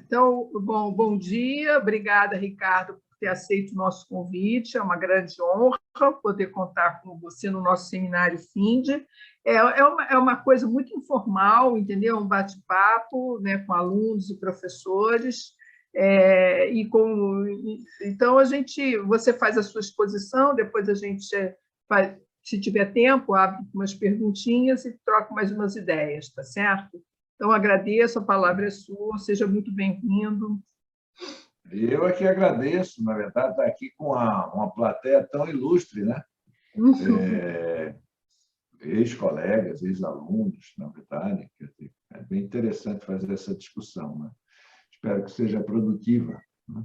Então, bom dia. Obrigada, Ricardo, por ter aceito o nosso convite. É uma grande honra poder contar com você no nosso seminário FINDE. É uma coisa muito informal, entendeu? Um bate-papo, né, com alunos e professores. Então, você faz a sua exposição, depois a gente faz, se tiver tempo, abre umas perguntinhas e troca mais umas ideias, tá certo? Então, agradeço, a palavra é sua, seja muito bem-vindo. Eu é que agradeço, na verdade, estar aqui com uma plateia tão ilustre, né? Ex-colegas, ex-alunos, na verdade. É bem interessante fazer essa discussão, né? Espero que seja produtiva, né?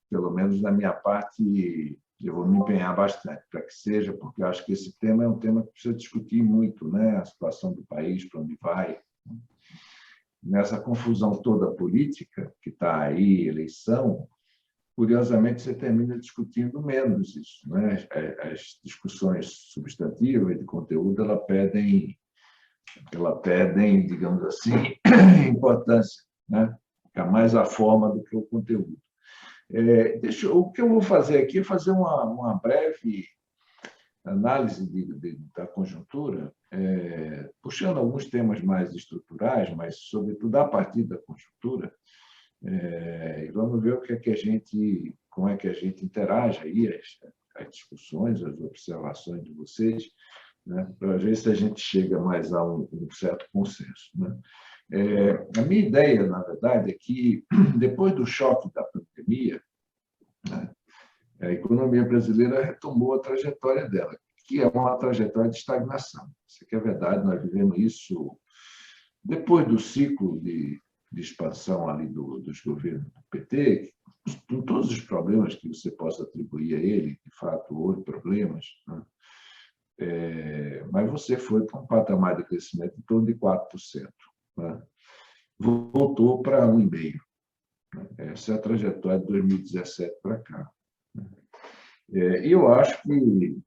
Pelo menos da minha parte, eu vou me empenhar bastante para que seja, porque eu acho que esse tema é um tema que precisa discutir muito, né? A situação do país, para onde vai. Nessa confusão toda política que está aí, eleição, curiosamente, você termina discutindo menos isso, né? As discussões substantivas de conteúdo, elas pedem, digamos assim, importância, né? Fica mais a forma do que o conteúdo. O que eu vou fazer aqui é fazer uma breve análise da conjuntura, puxando alguns temas mais estruturais, mas, sobretudo, a partir da conjuntura, e vamos ver como é que a gente interage aí, as discussões, as observações de vocês, né, para ver se a gente chega mais a um certo consenso, né? A minha ideia, na verdade, é que, depois do choque da pandemia, né, a economia brasileira retomou a trajetória dela, que é uma trajetória de estagnação. Isso aqui é verdade, nós vivemos isso depois do ciclo de expansão ali dos governos do PT, com todos os problemas que você possa atribuir a ele, de fato, houve problemas, né? Mas você foi para um patamar de crescimento em torno de 4%, né? Voltou para 1,5%. Essa é a trajetória de 2017 para cá. E eu acho que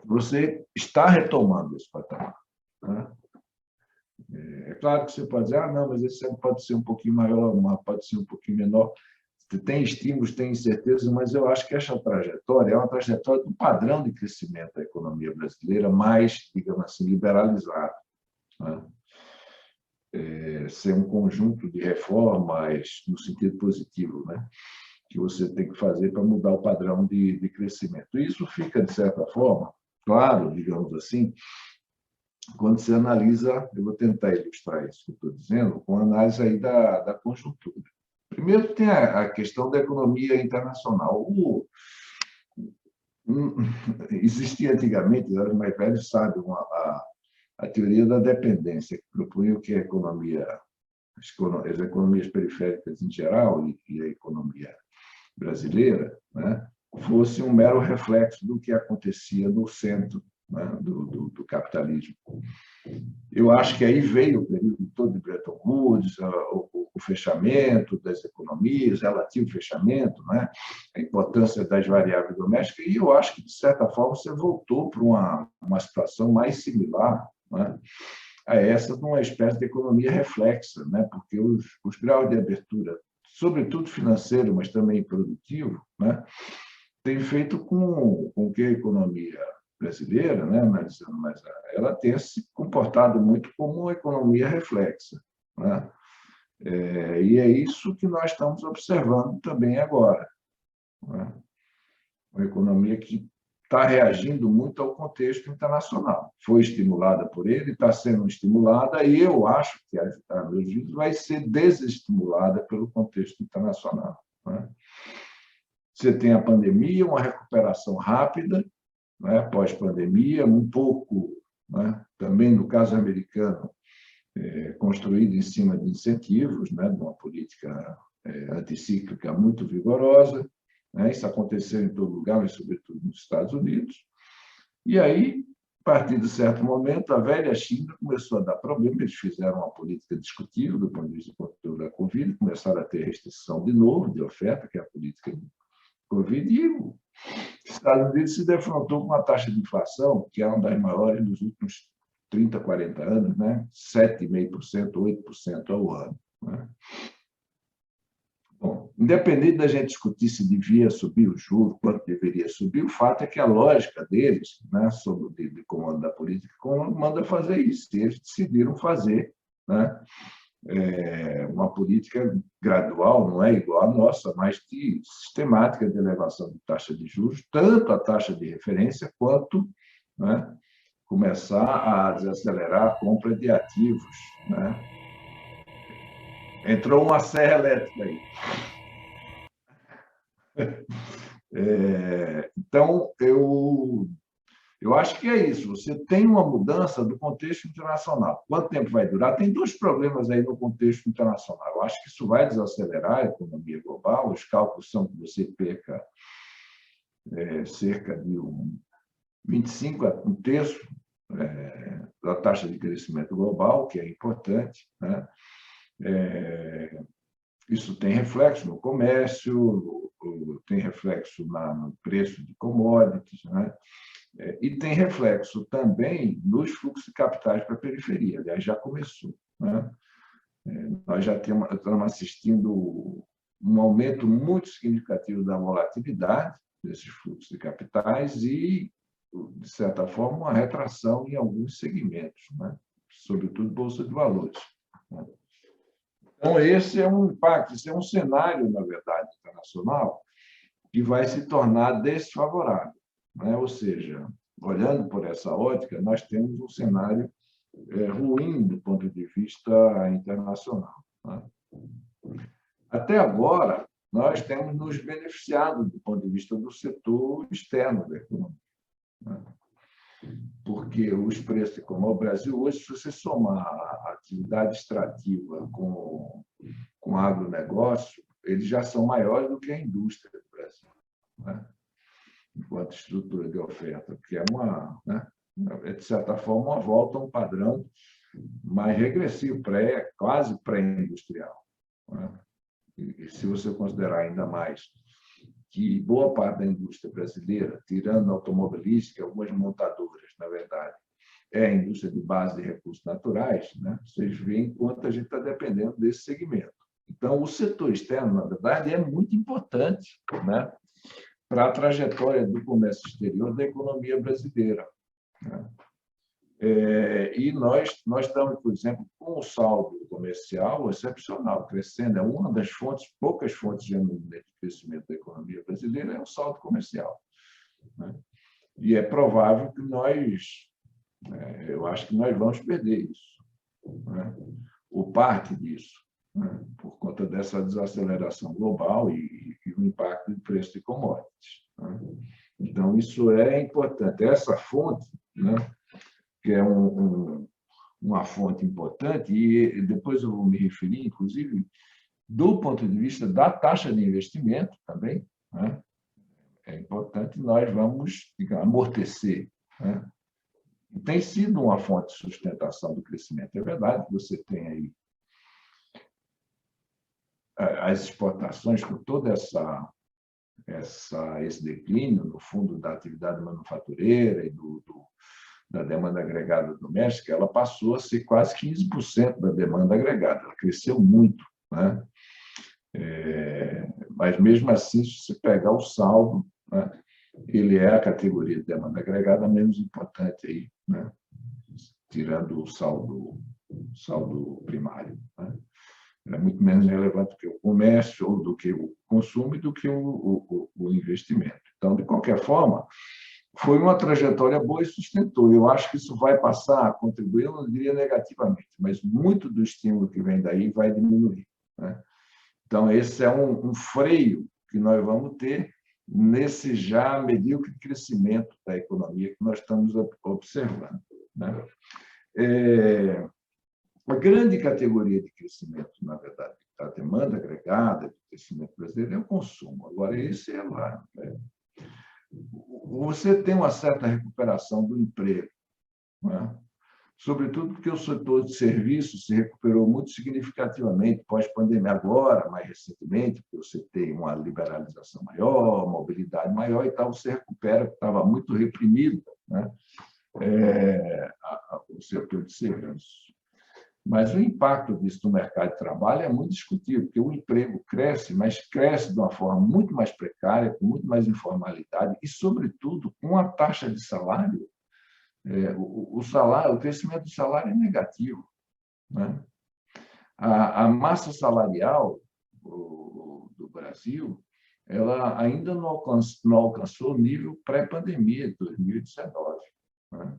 você está retomando esse patamar, né? É claro que você pode dizer, não, mas esse ano pode ser um pouquinho maior, pode ser um pouquinho menor. Tem estímulos, tem incertezas, mas eu acho que essa trajetória é uma trajetória do padrão de crescimento da economia brasileira mais, digamos assim, liberalizado, né? Ser um conjunto de reformas no sentido positivo, né, que você tem que fazer para mudar o padrão de crescimento. Isso fica, de certa forma, claro, digamos assim, quando você analisa, eu vou tentar ilustrar isso que eu estou dizendo, com a análise aí da conjuntura. Primeiro, tem a questão da economia internacional. Existia antigamente, os mais velhos sabem, a teoria da dependência, que propunha que as economias periféricas em geral e a economia brasileira, né, fosse um mero reflexo do que acontecia no centro, né, do capitalismo. Eu acho que aí veio o período todo de Bretton Woods, o fechamento das economias, relativo fechamento, né, a importância das variáveis domésticas, e eu acho que, de certa forma, você voltou para uma situação mais similar, né, a essa de uma espécie de economia reflexa, né, porque os graus de abertura, sobretudo financeiro, mas também produtivo, né, tem feito com que a economia brasileira, né, analisando mais, ela tenha se comportado muito como uma economia reflexa, né? E é isso que nós estamos observando também agora, né? Uma economia que está reagindo muito ao contexto internacional. Foi estimulada por ele, está sendo estimulada, e eu acho que, a meu juízo, vai ser desestimulada pelo contexto internacional, né? Você tem a pandemia, uma recuperação rápida, né, pós-pandemia, um pouco, né, também no caso americano, construído em cima de incentivos, né, de uma política anticíclica muito vigorosa, né? Isso aconteceu em todo lugar, mas sobretudo nos Estados Unidos. E aí partir de certo momento, a velha China começou a dar problema, eles fizeram uma política discutível do ponto de vista do controle da Covid, começaram a ter restrição de novo de oferta, que é a política de Covid, e os Estados Unidos se defrontou com uma taxa de inflação que é uma das maiores dos últimos 30, 40 anos, né? 7,5%, 8% ao ano. Né? Bom, independente da gente discutir se devia subir o juro, quanto deveria subir, o fato é que a lógica deles, né, sob o de comando da política econômica, manda fazer isso. E eles decidiram fazer, né, uma política gradual, não é igual à nossa, mas de sistemática de elevação de taxa de juros, tanto a taxa de referência quanto, né, começar a desacelerar a compra de ativos. Né? Entrou uma serra elétrica aí. Então, eu acho que é isso. Você tem uma mudança do contexto internacional. Quanto tempo vai durar? Tem dois problemas aí no contexto internacional. Eu acho que isso vai desacelerar a economia global. Os cálculos são que você perca cerca de 25 a um terço da taxa de crescimento global, que é importante. Né? Isso tem reflexo no comércio, tem reflexo no preço de commodities, né? E tem reflexo também nos fluxos de capitais para a periferia. Aliás, já começou. Né? Nós já estamos assistindo um aumento muito significativo da volatilidade desses fluxos de capitais e, de certa forma, uma retração em alguns segmentos, né? Sobretudo bolsa de valores. Né? Então, esse é um impacto, esse é um cenário, na verdade, internacional, que vai se tornar desfavorável. Né? Ou seja, olhando por essa ótica, nós temos um cenário ruim do ponto de vista internacional. Né? Até agora, nós temos nos beneficiado do ponto de vista do setor externo da economia. Né? Porque os preços, como o Brasil hoje, se você somar a atividade extrativa com o agronegócio, eles já são maiores do que a indústria do Brasil, né? Enquanto estrutura de oferta, que é de certa forma, uma volta a um padrão mais regressivo, quase pré-industrial. Né? E se você considerar ainda mais que boa parte da indústria brasileira, tirando a automobilística, algumas montadoras, na verdade, é a indústria de base de recursos naturais, né? Vocês veem quanto a gente está dependendo desse segmento. Então, o setor externo, na verdade, é muito importante, né, para a trajetória do comércio exterior da economia brasileira. Né? E nós estamos, por exemplo, com um saldo comercial excepcional, crescendo. É uma das poucas fontes de crescimento da economia brasileira, é o saldo comercial. Né? E é provável que eu acho que nós vamos perder isso, né? Ou parte disso, né? Por conta dessa desaceleração global e o impacto do preço de commodities. Né? Então, isso é importante. Essa fonte, né, que é uma fonte importante, e depois eu vou me referir, inclusive, do ponto de vista da taxa de investimento também, né? É importante, nós vamos, digamos, amortecer. Né? Tem sido uma fonte de sustentação do crescimento. É verdade que você tem aí as exportações com todo esse declínio, no fundo, da atividade manufatureira e da demanda agregada doméstica, ela passou a ser quase 15% da demanda agregada. Ela cresceu muito. Né? Mas, mesmo assim, se você pegar o saldo, né, ele é a categoria de demanda agregada menos importante, aí, né? Tirando o saldo primário. Né? É muito menos relevante do que o comércio, ou do que o consumo e do que o investimento. Então, de qualquer forma, foi uma trajetória boa e sustentou. Eu acho que isso vai passar a contribuir, eu não diria negativamente, mas muito do estímulo que vem daí vai diminuir. Né? Então, esse é um freio que nós vamos ter nesse já medíocre crescimento da economia que nós estamos observando. Né? A grande categoria de crescimento, na verdade, da demanda agregada, do crescimento brasileiro, é o consumo. Agora, esse é lá. Né? Você tem uma certa recuperação do emprego, não é? Sobretudo porque o setor de serviços se recuperou muito significativamente pós-pandemia. Agora, mais recentemente, porque você tem uma liberalização maior, mobilidade maior e tal, você recupera, que estava muito reprimido, né? O setor de serviços. Mas o impacto disso no mercado de trabalho é muito discutível, porque o emprego cresce, mas cresce de uma forma muito mais precária, com muito mais informalidade e, sobretudo, com a taxa de salário. O crescimento do salário é negativo, né? A massa salarial do Brasil, ela ainda não alcançou o nível pré-pandemia de 2019, né?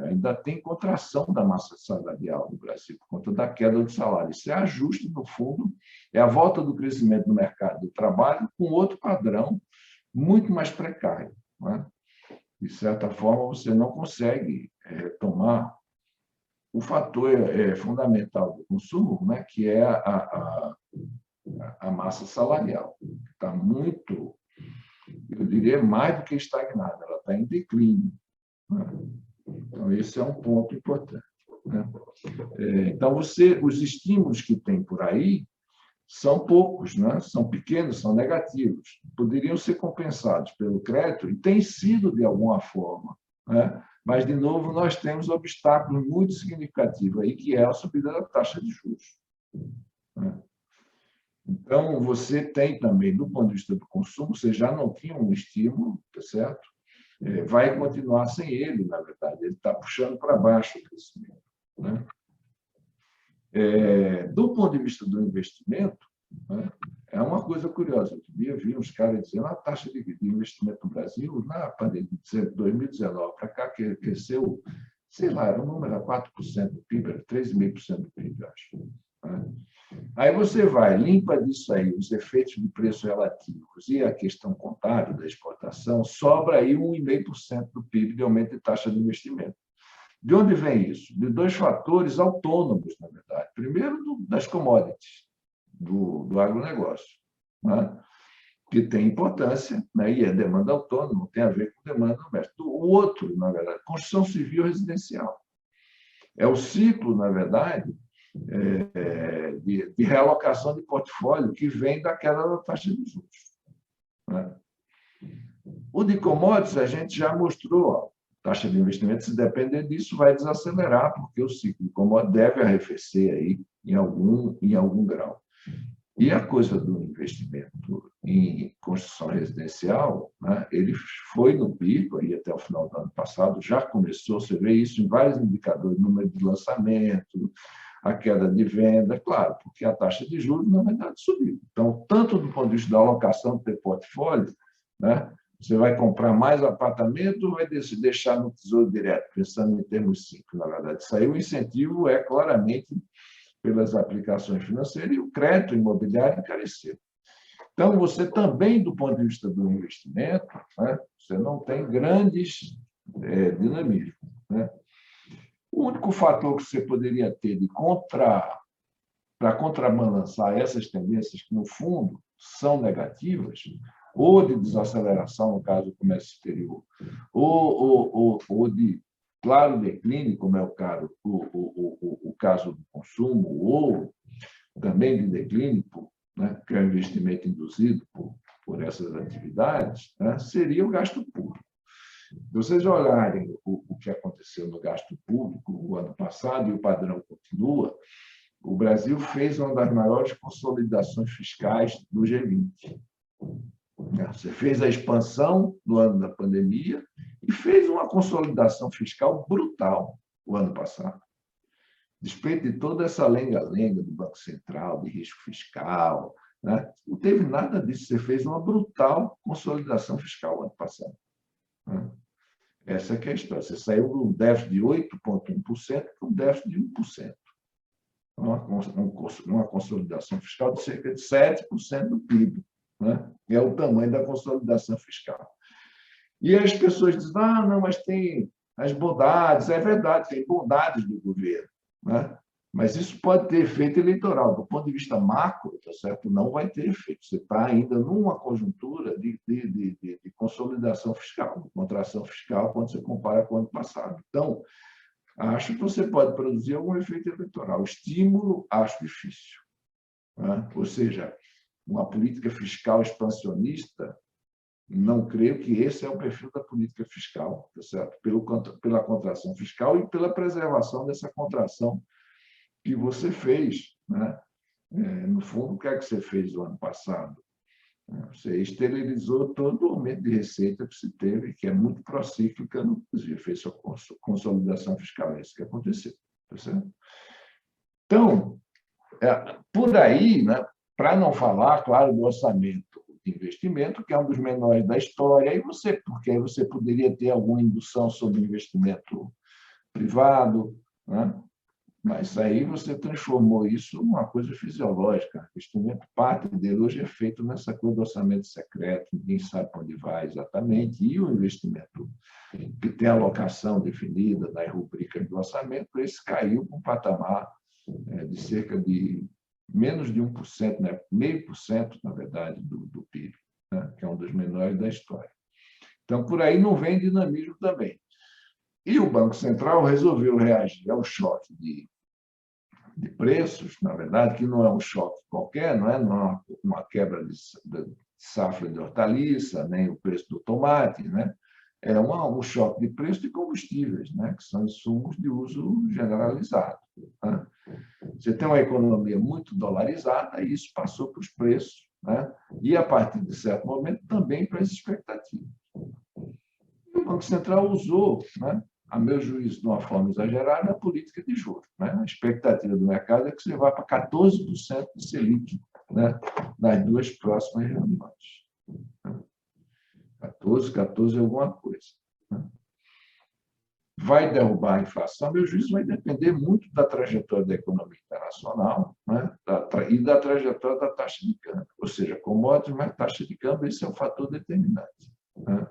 Ainda tem contração da massa salarial no Brasil por conta da queda do salário. Isso é ajuste, no fundo, é a volta do crescimento do mercado do trabalho com outro padrão muito mais precário, né? De certa forma, você não consegue retomar o fator fundamental do consumo, né, que é a massa salarial, que está muito, eu diria, mais do que estagnada, ela está em declínio, né? Então, esse é um ponto importante, né? Então, os estímulos que tem por aí são poucos, né? São pequenos, são negativos. Poderiam ser compensados pelo crédito, e tem sido de alguma forma, né? Mas, de novo, nós temos obstáculos muito significativos aí, que é a subida da taxa de juros, né? Então, você tem também, do ponto de vista do consumo, você já não tinha um estímulo, tá certo? Vai continuar sem ele, na verdade. Ele está puxando para baixo o crescimento, né? Do ponto de vista do investimento, né, é uma coisa curiosa. Outro dia eu vi uns caras dizendo que a taxa de investimento no Brasil, na pandemia de 2019 para cá, cresceu, sei lá, era um número a 4% do PIB, era 3,5% do PIB, acho, né? Aí você vai, limpa disso aí os efeitos de preços relativos e a questão contábil da exportação, sobra aí 1,5% do PIB de aumento de taxa de investimento. De onde vem isso? De dois fatores autônomos, na verdade. Primeiro, das commodities, do agronegócio, né? Que tem importância, né? E é demanda autônoma, não tem a ver com demanda doméstica. O outro, na verdade, construção civil residencial. É o ciclo, na verdade, de realocação de portfólio que vem da queda da taxa de juros, né? O de commodities, a gente já mostrou, ó, taxa de investimento, se depender disso, vai desacelerar, porque o ciclo de commodities deve arrefecer aí em algum grau. E a coisa do investimento em construção residencial, né, ele foi no pico aí até o final do ano passado, já começou, você vê isso em vários indicadores, número de lançamento, a queda de venda, claro, porque a taxa de juros, na verdade, subiu. Então, tanto do ponto de vista da alocação do teu portfólio, né, você vai comprar mais apartamento ou vai deixar no Tesouro Direto, pensando em termos simples, na verdade. Isso aí, o incentivo é claramente pelas aplicações financeiras e o crédito imobiliário encareceu. Então, você também, do ponto de vista do investimento, né, você não tem grandes dinamismos, né? O único fator que você poderia ter para contrabalançar essas tendências que, no fundo, são negativas, ou de desaceleração, no caso do comércio exterior, ou de claro declínio, como é o caso do consumo, ou também de declínio, né, que é o investimento induzido por essas atividades, né, seria o gasto público. Se vocês olharem o que aconteceu no gasto público o ano passado, e o padrão continua, o Brasil fez uma das maiores consolidações fiscais do G20. Você fez a expansão no ano da pandemia e fez uma consolidação fiscal brutal o ano passado. Despeito de toda essa lenga-lenga do Banco Central, de risco fiscal, né? Não teve nada disso. Você fez uma brutal consolidação fiscal o ano passado, né? Essa é a história. Você saiu de um déficit de 8,1% para um déficit de 1%. Uma consolidação fiscal de cerca de 7% do PIB, né? É o tamanho da consolidação fiscal. E as pessoas dizem, não, mas tem as bondades. É verdade, tem bondades do governo, né? Mas isso pode ter efeito eleitoral. Do ponto de vista macro, tá certo? Não vai ter efeito. Você está ainda numa conjuntura de consolidação fiscal, de contração fiscal, quando você compara com o ano passado. Então, acho que você pode produzir algum efeito eleitoral. Estímulo, acho difícil, né? Ou seja, uma política fiscal expansionista, não creio que esse é o perfil da política fiscal, tá certo? Pela contração fiscal e pela preservação dessa contração que você fez, né? No fundo, o que é que você fez no ano passado? Você esterilizou todo o aumento de receita que se teve, que é muito procíclica, inclusive fez sua consolidação fiscal. É isso que aconteceu. Tá certo? Então, por aí, né, para não falar, claro, do orçamento de investimento, que é um dos menores da história, porque aí você poderia ter alguma indução sobre investimento privado, né? Mas aí você transformou isso numa coisa fisiológica. O investimento, parte dele hoje é feito nessa coisa do orçamento secreto, ninguém sabe para onde vai exatamente, e o investimento que tem alocação definida nas rubricas do orçamento, esse caiu para um patamar de cerca de menos de 1%, né? 0,5%, na verdade, do PIB, né? Que é um dos menores da história. Então, por aí não vem dinamismo também. E o Banco Central resolveu reagir ao choque de preços, na verdade, que não é um choque qualquer, não é uma quebra de safra de hortaliça, nem o preço do tomate, né? É um choque de preço de combustíveis, né? Que são insumos de uso generalizado, né? Você tem uma economia muito dolarizada e isso passou para os preços, né? E, a partir de certo momento, também para as expectativas. E o Banco Central usou, né, a meu juízo, de uma forma exagerada, a política de juros, né? A expectativa do mercado é que você vá para 14% de Selic, né, nas duas próximas reuniões. 14 alguma coisa, né? Vai derrubar a inflação? Meu juízo vai depender muito da trajetória da economia internacional, né, e da trajetória da taxa de câmbio. Ou seja, commodities mais taxa de câmbio, esse é um fator determinante, né?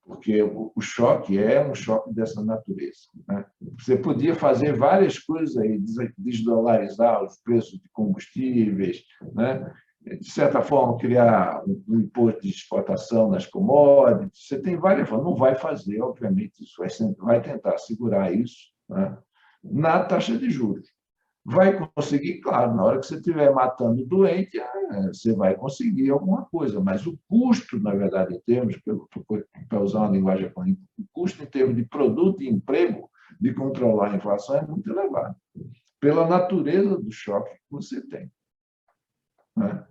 Porque o choque é um choque dessa natureza, né? Você podia fazer várias coisas aí, desdolarizar os preços de combustíveis, né? De certa forma, criar um imposto de exportação nas commodities. Você tem várias formas, não vai fazer, obviamente, isso vai tentar segurar isso, né, na taxa de juros. Vai conseguir, claro, na hora que você estiver matando o doente, você vai conseguir alguma coisa, mas o custo, na verdade, em termos, para usar uma linguagem econômica, o custo em termos de produto e emprego de controlar a inflação é muito elevado, pela natureza do choque que você tem, né?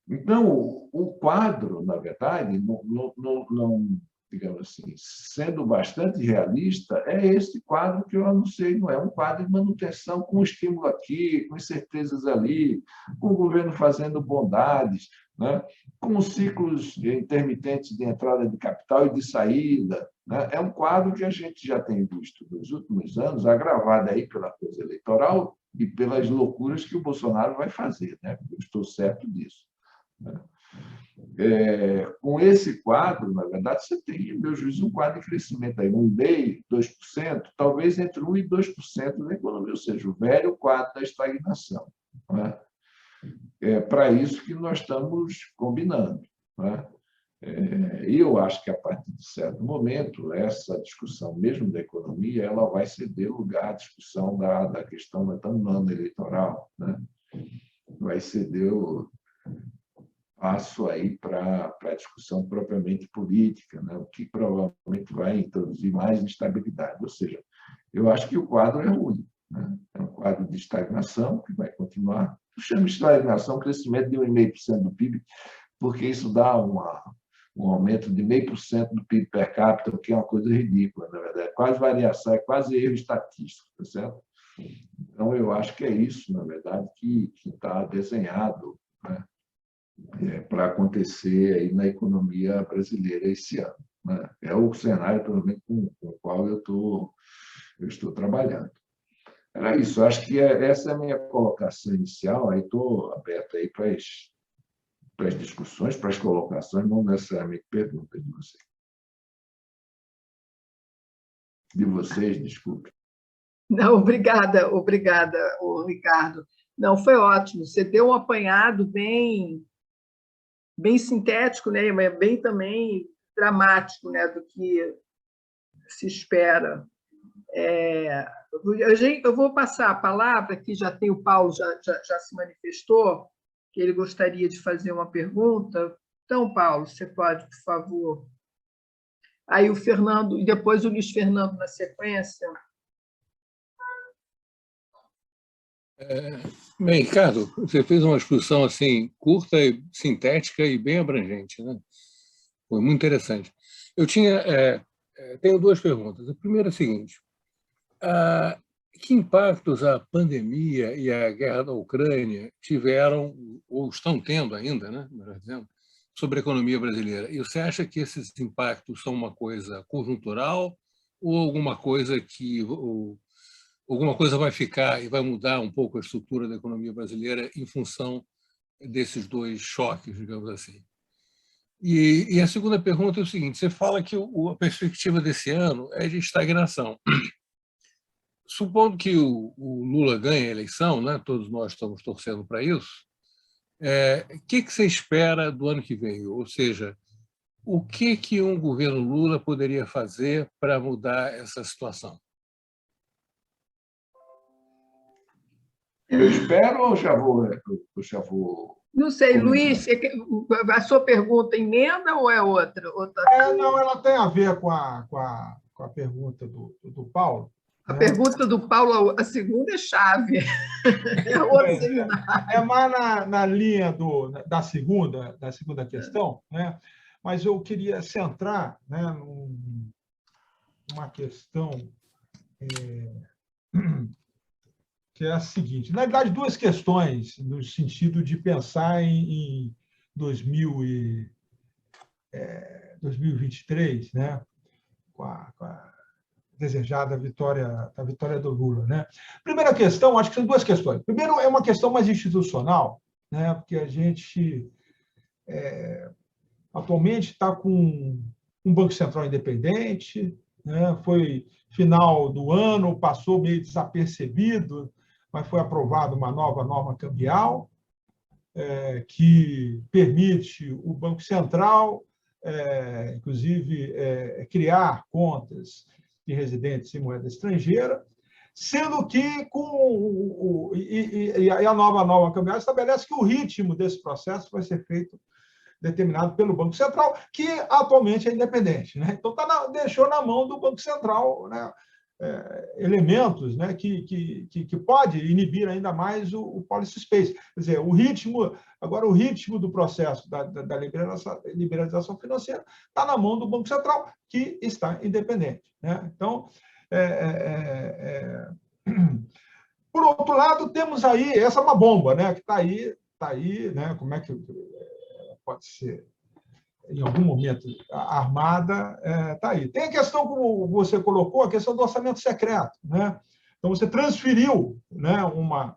Então, o quadro, na verdade, não, digamos assim, sendo bastante realista, é esse quadro que eu anunciei, não é um quadro de manutenção com estímulo aqui, com incertezas ali, com o governo fazendo bondades, né? Com ciclos intermitentes de entrada de capital e de saída, né? É um quadro que a gente já tem visto nos últimos anos, agravado aí pela coisa eleitoral e pelas loucuras que o Bolsonaro vai fazer, né? Eu estou certo disso. Com esse quadro, na verdade, você tem, meu juízo, um quadro de crescimento aí, 1,5%, 2%, talvez entre 1% e 2% da economia, ou seja, o velho quadro da estagnação, né? É para isso que nós estamos combinando, né? E eu acho que, a partir de certo momento, essa discussão, mesmo da economia, ela vai ceder lugar à discussão da questão da tão ano eleitoral, né? Vai ceder passo aí para a discussão propriamente política, né? O que provavelmente vai introduzir mais instabilidade. Ou seja, eu acho que o quadro é ruim, né? É um quadro de estagnação que vai continuar. Eu chamo de estagnação, crescimento de 1,5% do PIB, porque isso dá um aumento de 0,5% do PIB per capita, o que é uma coisa ridícula, na verdade. Quase variação, é quase erro estatístico, tá certo? Então, eu acho que é isso, na verdade, que está desenhado, né, para acontecer aí na economia brasileira esse ano, né? É o cenário, pelo menos, com o qual eu estou trabalhando. Era isso, acho que essa é a minha colocação inicial, aí estou aberto aí para as discussões, para as colocações, não necessariamente perguntas de vocês. De vocês, desculpe. Não, obrigada, Ricardo. Não, foi ótimo. Você deu um apanhado bem sintético, né? Mas bem também dramático, né? Do que se espera. Eu vou passar a palavra, que já tem o Paulo, já se manifestou, que ele gostaria de fazer uma pergunta. Então, Paulo, você pode, por favor. Aí o Fernando, e depois o Luiz Fernando na sequência. Bem, Ricardo, você fez uma exposição assim curta, e sintética e bem abrangente, né? Foi muito interessante. Eu tenho duas perguntas. A primeira é a seguinte: ah, que impactos a pandemia e a guerra da Ucrânia tiveram ou estão tendo ainda, né? Melhor dizendo, sobre a economia brasileira? E você acha que esses impactos são uma coisa conjuntural ou alguma coisa vai ficar e vai mudar um pouco a estrutura da economia brasileira em função desses dois choques, digamos assim? E a segunda pergunta é o seguinte: você fala que a perspectiva desse ano é de estagnação. Supondo que o Lula ganhe a eleição, né, todos nós estamos torcendo para isso, o que você espera do ano que vem? Ou seja, o que um governo Lula poderia fazer para mudar essa situação? Eu espero ou já vou Não sei, comentar? Luiz, a sua pergunta emenda ou é outra? Não, ela tem a ver com a pergunta do Paulo. A Né? pergunta do Paulo, a segunda é chave. É outro seminário. É mais na linha da segunda questão, né? Mas eu queria centrar, né, numa questão que é a seguinte. Na verdade, duas questões no sentido de pensar em 2023, né? Com a desejada vitória do Lula, né? Primeira questão, acho que são duas questões. Primeiro, é uma questão mais institucional, né? Porque a gente atualmente está com um Banco Central independente, né? Foi final do ano, passou meio desapercebido, mas foi aprovada uma nova norma cambial que permite o Banco Central, inclusive, criar contas de residentes em moeda estrangeira, sendo que a nova norma cambial estabelece que o ritmo desse processo vai ser feito determinado pelo Banco Central, que atualmente é independente, né? Então deixou na mão do Banco Central, né, elementos, né, que pode inibir ainda mais o policy space. Quer dizer, o ritmo do processo da liberalização financeira está na mão do Banco Central, que está independente, né? Então, por outro lado, temos aí, essa é uma bomba, né, que está aí, né, como é que pode ser, em algum momento, armada, está aí. Tem a questão, como você colocou, a questão do orçamento secreto, né? Então, você transferiu, né, uma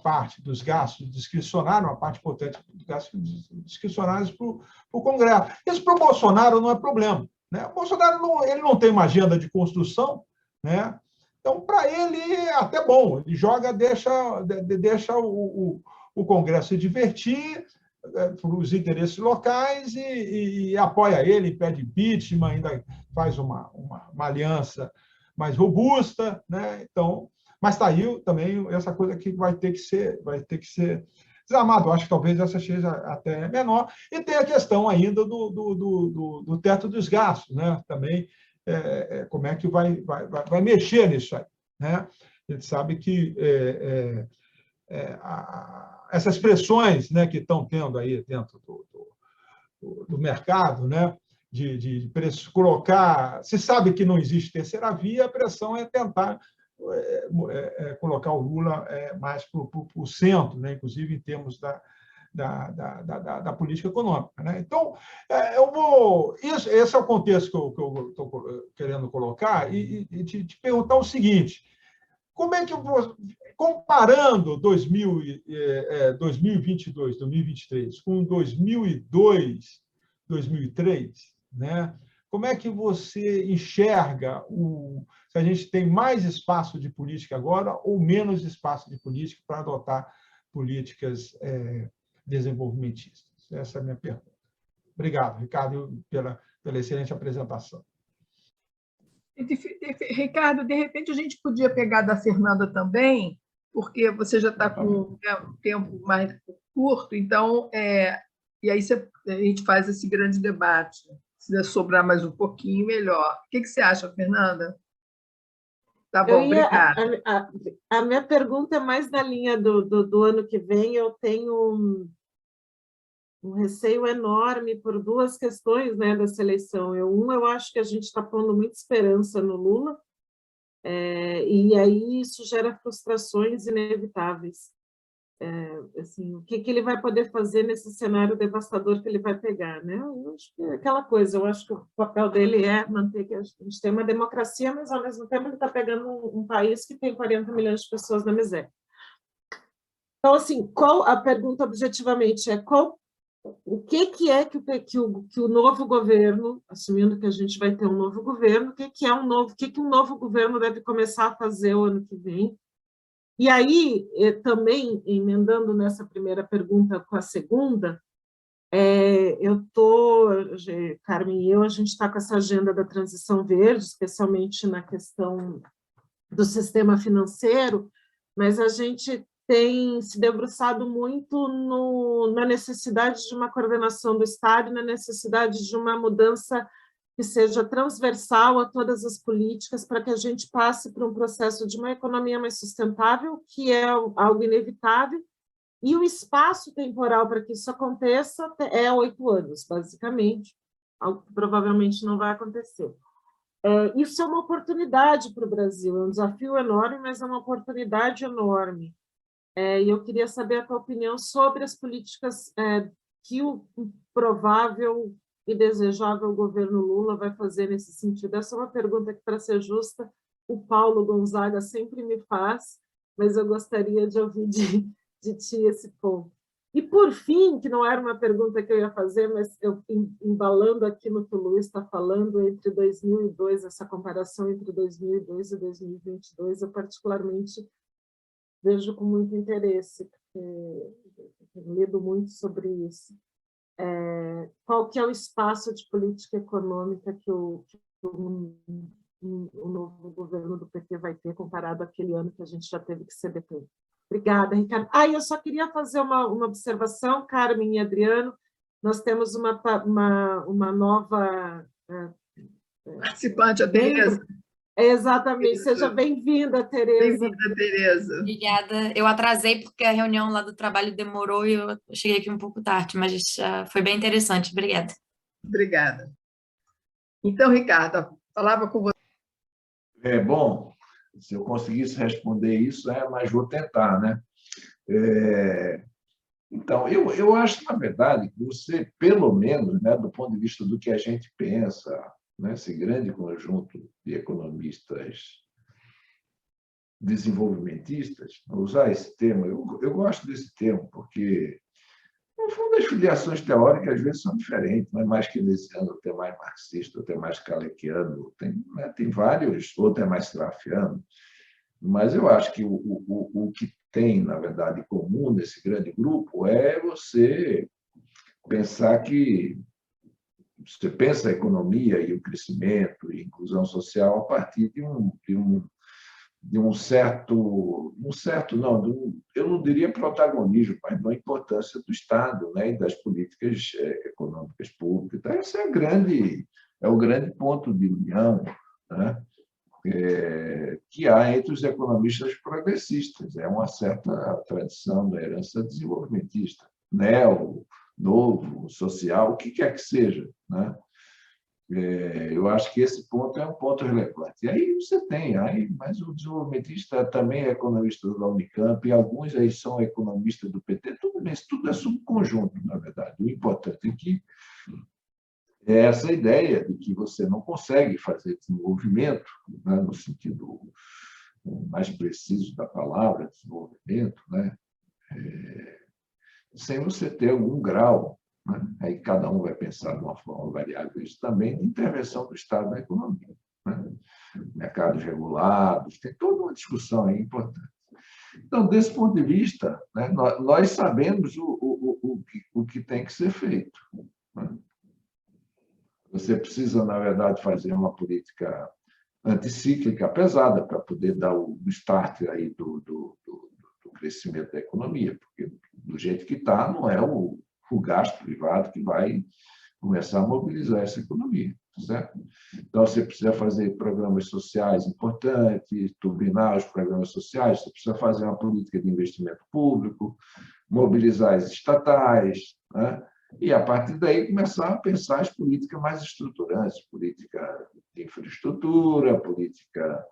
parte dos gastos discricionários, uma parte importante dos gastos discricionários para o Congresso. Isso para o Bolsonaro não é problema, né? O Bolsonaro ele não tem uma agenda de construção, né? Então, para ele, é até bom. Ele deixa o Congresso se divertir para os interesses locais e apoia ele, pede impeachment, ainda faz uma aliança mais robusta, né? Então, mas está aí também essa coisa que vai ter que ser desarmado. Acho que talvez essa seja até menor. E tem a questão ainda do teto dos gastos, né? Também como é que vai mexer nisso aí, né? A gente sabe que essas pressões, né, que estão tendo aí dentro do mercado, né, de colocar... Se sabe que não existe terceira via, a pressão é tentar colocar o Lula mais para o centro, né, inclusive em termos da política econômica, né? Então, esse é o contexto que eu estou querendo colocar e te perguntar o seguinte: como é que, comparando 2022, 2023 com 2002, 2003, né? como é que você enxerga se a gente tem mais espaço de política agora ou menos espaço de política para adotar políticas desenvolvimentistas? Essa é a minha pergunta. Obrigado, Ricardo, pela excelente apresentação. Ricardo, de repente a gente podia pegar da Fernanda também, porque você já está com um tempo mais curto, então, e aí a gente faz esse grande debate. Se sobrar mais um pouquinho, melhor. O que você acha, Fernanda? Tá bom, obrigada. A minha pergunta é mais na linha do ano que vem. Eu tenho um receio enorme por duas questões, né, dessa eleição. Eu acho que a gente está pondo muita esperança no Lula, e aí isso gera frustrações inevitáveis. Assim, o que ele vai poder fazer nesse cenário devastador que ele vai pegar, né? Eu acho que é aquela coisa, eu acho que o papel dele é manter que a gente tem uma democracia, mas ao mesmo tempo ele está pegando um país que tem 40 milhões de pessoas na miséria. Então, assim, a pergunta objetivamente é o que é que o novo governo, assumindo que a gente vai ter um novo governo, o que um novo governo deve começar a fazer o ano que vem? E aí, também, emendando nessa primeira pergunta com a segunda, Carmen e eu, a gente está com essa agenda da transição verde, especialmente na questão do sistema financeiro, mas a gente tem se debruçado muito na necessidade de uma coordenação do Estado e na necessidade de uma mudança que seja transversal a todas as políticas para que a gente passe por um processo de uma economia mais sustentável, que é algo inevitável, e o espaço temporal para que isso aconteça é 8 anos, basicamente, algo que provavelmente não vai acontecer. Isso é uma oportunidade para o Brasil, é um desafio enorme, mas é uma oportunidade enorme. E eu queria saber a tua opinião sobre as políticas que o provável e desejável governo Lula vai fazer nesse sentido. Essa é uma pergunta que, para ser justa, o Paulo Gonzaga sempre me faz, mas eu gostaria de ouvir de ti esse ponto. E, por fim, que não era uma pergunta que eu ia fazer, mas eu, embalando aqui no que o Luiz está falando, entre 2002, essa comparação entre 2002 e 2022, eu particularmente vejo com muito interesse, porque tenho lido muito sobre isso. Qual que é o espaço de política econômica que o novo governo do PT vai ter comparado àquele ano que a gente já teve que ser CDP? Obrigada, Ricardo. Eu só queria fazer uma observação, Carmen e Adriano. Nós temos uma nova participante, a Tereza. Exatamente. Seja bem-vinda, Tereza. Bem-vinda, Tereza. Obrigada. Eu atrasei porque a reunião lá do trabalho demorou e eu cheguei aqui um pouco tarde, mas foi bem interessante. Obrigada. Obrigada. Então, Ricardo, falava com você. Bom, se eu conseguisse responder isso, mas vou tentar, né? Então, eu acho, na verdade, que você, pelo menos, né, do ponto de vista do que a gente pensa, nesse grande conjunto de economistas desenvolvimentistas, usar esse termo, eu gosto desse termo, porque, no fundo, as filiações teóricas às vezes são diferentes, não é mais keynesiano, ou é mais marxista, ou é mais kalekiano, tem vários, outro é mais strafiano, mas eu acho que o que tem, na verdade, comum nesse grande grupo é você pensar que você pensa a economia e o crescimento e a inclusão social a partir de um certo, não, eu não diria protagonismo, mas da importância do Estado, né, e das políticas econômicas públicas. Então, esse é o grande ponto de união, né, que há entre os economistas progressistas. É uma certa tradição da herança desenvolvimentista, novo, social, o que quer que seja, né? Eu acho que esse ponto é um ponto relevante. E aí você tem, mas o desenvolvimentista também é economista da Unicamp, e alguns aí são economistas do PT, tudo é subconjunto, na verdade. O importante é que essa ideia de que você não consegue fazer desenvolvimento, né, no sentido mais preciso da palavra, desenvolvimento, né, sem você ter algum grau né? Aí cada um vai pensar de uma forma variável isso também, de intervenção do Estado na economia, né? Mercados regulados, tem toda uma discussão aí importante. Então, desse ponto de vista, né, nós sabemos o que tem que ser feito, né? Você precisa, na verdade, fazer uma política anticíclica pesada para poder dar o start aí do crescimento da economia, porque do jeito que está, não é o gasto privado que vai começar a mobilizar essa economia, certo? Então, você precisa fazer programas sociais importantes, turbinar os programas sociais, você precisa fazer uma política de investimento público, mobilizar as estatais, né? E, a partir daí, começar a pensar as políticas mais estruturantes, política de infraestrutura, política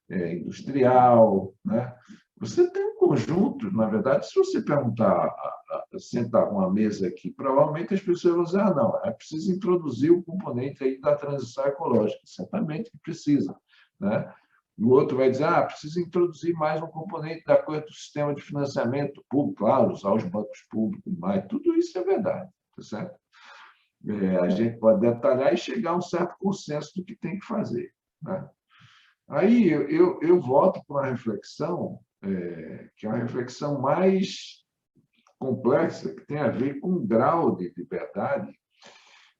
industrial, né? Você tem um conjunto, na verdade, se você perguntar, sentar uma mesa aqui, provavelmente as pessoas vão dizer, não, é preciso introduzir o componente aí da transição ecológica, certamente que precisa, né? O outro vai dizer, precisa introduzir mais um componente da coisa do sistema de financiamento público, claro, usar os bancos públicos, mais, tudo isso é verdade, tá certo? A gente pode detalhar e chegar a um certo consenso do que tem que fazer, né? Aí eu volto para uma reflexão, que é uma reflexão mais complexa, que tem a ver com o grau de liberdade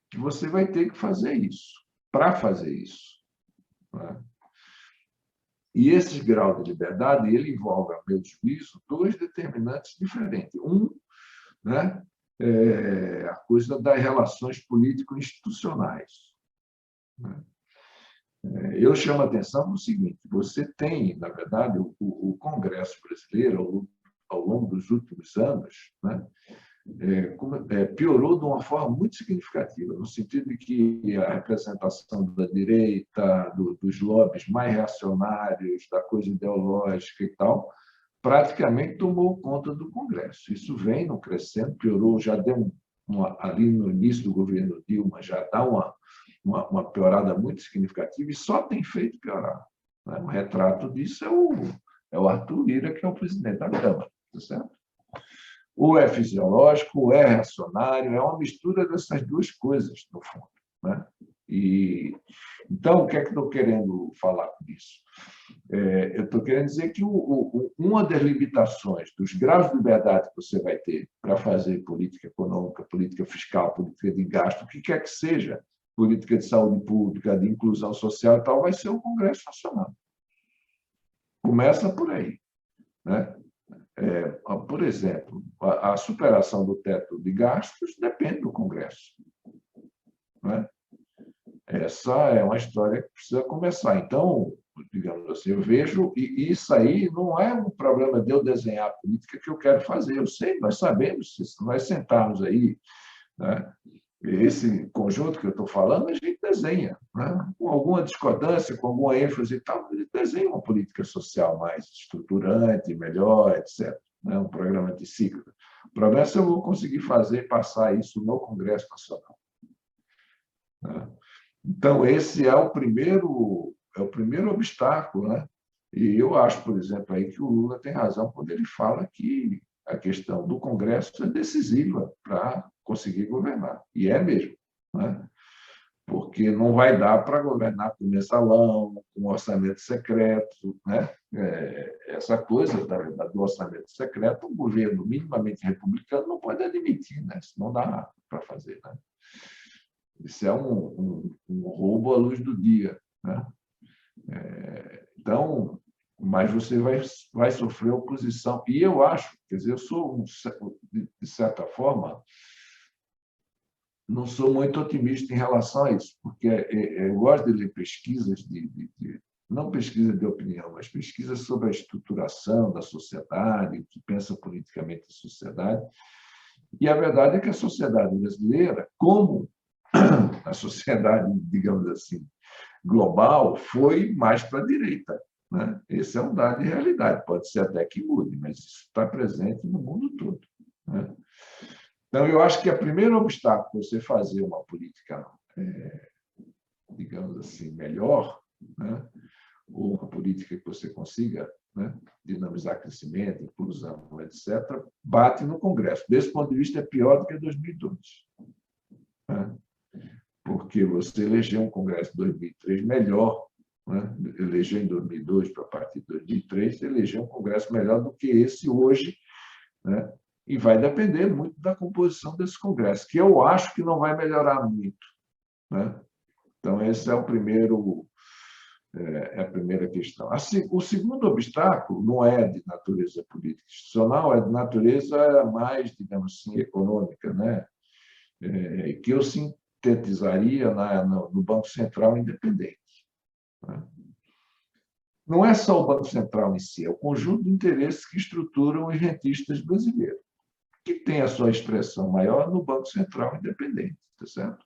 que você vai ter que fazer isso, para fazer isso, né? E esse grau de liberdade, ele envolve, a meu juízo, dois determinantes diferentes. Um, né, a coisa das relações político-institucionais, né? Eu chamo a atenção no seguinte, você tem, na verdade, o Congresso brasileiro, ao longo dos últimos anos, né, piorou de uma forma muito significativa, no sentido de que a representação da direita, dos lobbies mais reacionários, da coisa ideológica e tal, praticamente tomou conta do Congresso. Isso vem no crescendo, piorou, já deu ali no início do governo Dilma, já dá uma piorada muito significativa e só tem feito piorar, né? Um retrato disso é o Arthur Lira, que é o presidente da Câmara, tá certo? Ou é fisiológico, ou é reacionário, é uma mistura dessas duas coisas, no fundo, né? E, então, o que é que estou querendo falar com isso? Eu estou querendo dizer que uma das limitações dos graus de liberdade que você vai ter para fazer política econômica, política fiscal, política de gasto, o que quer que seja, política de saúde pública, de inclusão social e tal, vai ser o Congresso Nacional. Começa por aí, né? Por exemplo, a superação do teto de gastos depende do Congresso, né? Essa é uma história que precisa começar. Então, digamos assim, eu vejo, e isso aí não é um problema de eu desenhar a política que eu quero fazer. Eu sei, nós sabemos, se nós sentarmos aí, né, esse conjunto que eu estou falando, a gente desenha, né, com alguma discordância, com alguma ênfase e tal, a gente desenha uma política social mais estruturante, melhor, etc., né, um programa anticíclico. O problema é se eu vou conseguir passar isso no Congresso Nacional, né? Então, esse é o primeiro obstáculo, né? E eu acho, por exemplo, aí que o Lula tem razão quando ele fala que a questão do Congresso é decisiva para conseguir governar. E é mesmo, né? Porque não vai dar para governar com mensalão, com orçamento secreto, né? Essa coisa do orçamento secreto, um governo minimamente republicano não pode admitir, né? Isso não dá para fazer, né? Isso é um roubo à luz do dia, né? Então, mas você vai sofrer oposição. E eu acho, quer dizer, eu sou, de certa forma, não sou muito otimista em relação a isso, porque eu gosto de ler pesquisas, não pesquisa de opinião, mas pesquisas sobre a estruturação da sociedade, o que pensa politicamente a sociedade. E a verdade é que a sociedade brasileira, como a sociedade, digamos assim, global, foi mais para a direita, né? Esse é um dado de realidade, pode ser até que mude, mas isso está presente no mundo todo, né? Então, eu acho que o primeiro obstáculo para você fazer uma política, digamos assim, melhor, né? Ou uma política que você consiga, né, dinamizar crescimento, inclusão, etc., bate no Congresso. Desse ponto de vista, é pior do que 2002. porque você elegeu um Congresso em 2003 melhor, né? Elegeu em 2002 para a partir de 2003, elegeu um Congresso melhor do que esse hoje, né? E vai depender muito da composição desse Congresso, que eu acho que não vai melhorar muito, né? Então, esse é a primeira questão. O segundo obstáculo não é de natureza política institucional, é de natureza mais, digamos assim, econômica, né? Que eu sintetizaria no Banco Central independente, né? Não é só o Banco Central em si, é o conjunto de interesses que estruturam os rentistas brasileiros, que tem a sua expressão maior no Banco Central independente, tá certo?